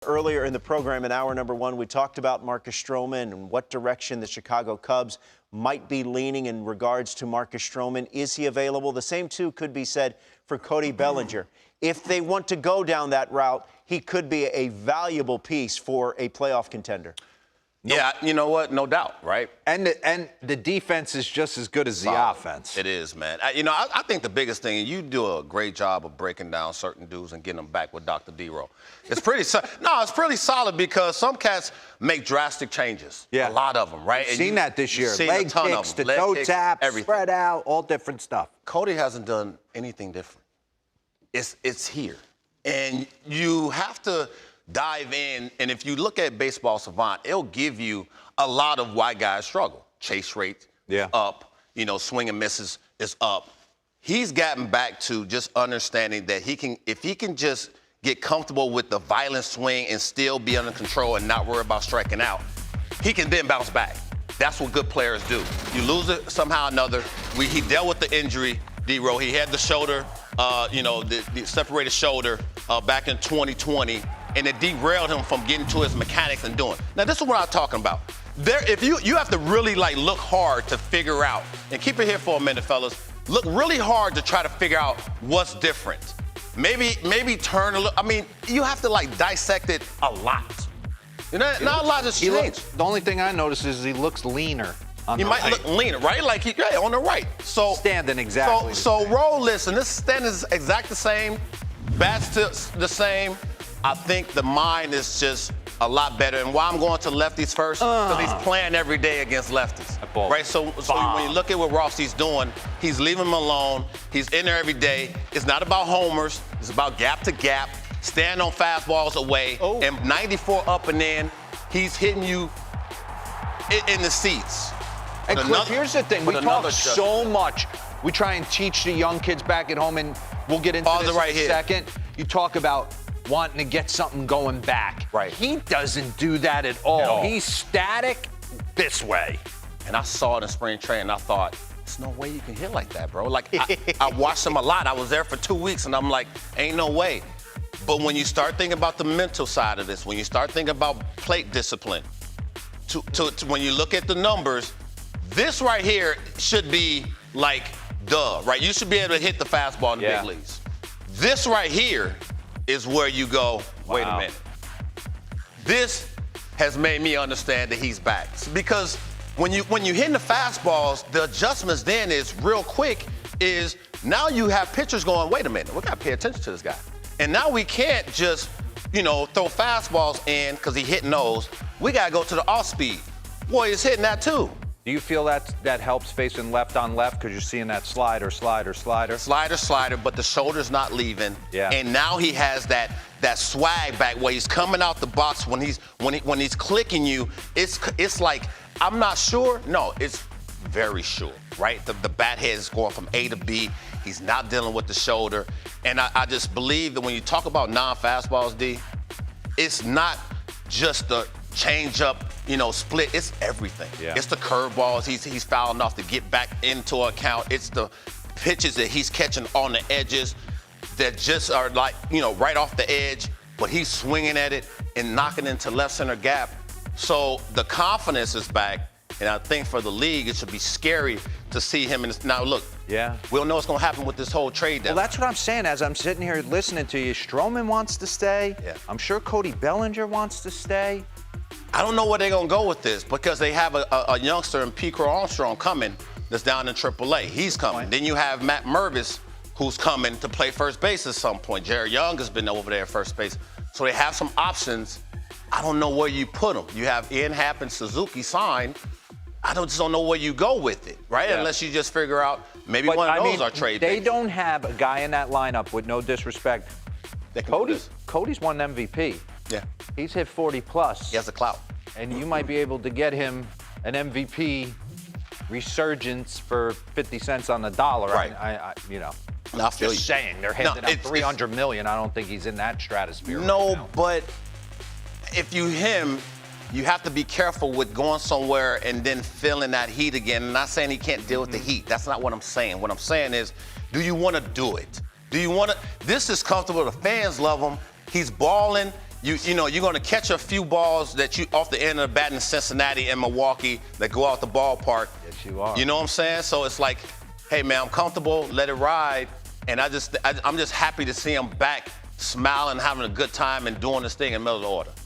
Earlier in the program, in hour number one, we talked about Marcus Stroman and what direction the Chicago Cubs might be leaning in regards to Marcus Stroman. Is he available? The same, too, could be said for Cody Bellinger. If they want to go down that route, he could be a valuable piece for a playoff contender. Yeah, you know what? No doubt, right? And the defense is just as good as the offense. It is, man. I think the biggest thing, and you do a great job of breaking down certain dudes and getting them back with Dr. D-Row. It's pretty it's pretty solid because some cats make drastic changes. Yeah. A lot of them, right? I've seen that this year. Leg kicks, the toe tap, spread out, all different stuff. Cody hasn't done anything different. It's here. And you have to dive in, and if you look at Baseball Savant, it'll give you a lot of why guys struggle. Chase rate up, swing and misses is up. He's gotten back to just understanding that if he can just get comfortable with the violent swing and still be under control and not worry about striking out, he can then bounce back. That's what good players do. You lose it somehow or another. He dealt with the injury, D-Row. He had the shoulder, the separated shoulder back in 2020. And it derailed him from getting to his mechanics and doing. Now, this is what I'm talking about. If you have to really look hard to figure out, and keep it here for a minute, fellas. Look really hard to try to figure out what's different. Maybe turn a little. I mean, you have to dissect it a lot. Not a lot has changed. The only thing I notice is he looks leaner. He might look leaner, right? On the right. So standing exactly. So roll this, and this stand is exactly the same. Bats the same. I think the mind is just a lot better. And why I'm going to lefties first, because he's playing every day against lefties. Right? So when you look at what Rossi's doing, he's leaving him alone. He's in there every day. It's not about homers. It's about gap to gap, stand on fastballs away, and 94 up and in, he's hitting you in the seats. And Cliff, here's the thing. We talk so much. We try and teach the young kids back at home, and we'll get into this in a second. You talk about wanting to get something going back. Right. He doesn't do that at all. He's static this way. And I saw it in spring training, and I thought, there's no way you can hit like that, bro. I watched him a lot. I was there for 2 weeks, and I'm like, ain't no way. But when you start thinking about the mental side of this, when you start thinking about plate discipline, when you look at the numbers, this right here should be right? You should be able to hit the fastball in the big leagues. This right here is where you go, wait a minute. This has made me understand that he's back. Because when you hitting the fastballs, the adjustments then is real quick is now you have pitchers going, wait a minute, we got to pay attention to this guy. And now we can't just, throw fastballs in because he's hitting those. We got to go to the off speed. Boy, he's hitting that too. Do you feel that helps facing left on left because you're seeing that slider? Slider, but the shoulder's not leaving. Yeah. And now he has that swag back where he's coming out the box when he's clicking you. It's like, I'm not sure. No, it's very sure, right? The bat head is going from A to B. He's not dealing with the shoulder. And I just believe that when you talk about non-fastballs, D, it's not just the change up, split. It's everything. Yeah. It's the curveballs he's fouling off to get back into account. It's the pitches that he's catching on the edges that just are right off the edge, but he's swinging at it and knocking into left center gap. So the confidence is back, and I think for the league, it should be scary to see him. Now, look, we don't know what's going to happen with this whole trade down. Well, that's what I'm saying. As I'm sitting here listening to you, Stroman wants to stay. Yeah. I'm sure Cody Bellinger wants to stay. I don't know where they're going to go with this because they have a youngster in P. Crow Armstrong coming that's down in AAA. He's coming. Then you have Matt Mervis, who's coming to play first base at some point. Jared Young has been over there at first base. So they have some options. I don't know where you put them. You have Ian Happ and Suzuki signed. I just don't know where you go with it, right? Yeah. Unless you just figure out maybe one of those are trade They bait. don't have a guy in that lineup, with no disrespect. Cody's won MVP. Yeah. He's hit 40 plus. He has the clout. And you might be able to get him an MVP resurgence for 50 cents on the dollar. Right. I'm just saying, they're handing out $300 million. I don't think he's in that stratosphere. No, right now. but if you have to be careful with going somewhere and then feeling that heat again. I'm not saying he can't deal with the heat. That's not what I'm saying. What I'm saying is, do you want to do it? Do you want to? This is comfortable. The fans love him. He's balling. You know, you're going to catch a few balls that you off the end of the bat in Cincinnati and Milwaukee that go out the ballpark. Yes, you are. You know what I'm saying? So it's like, hey, man, I'm comfortable. Let it ride. And I'm just happy to see him back smiling, having a good time, and doing this thing in the middle of the order.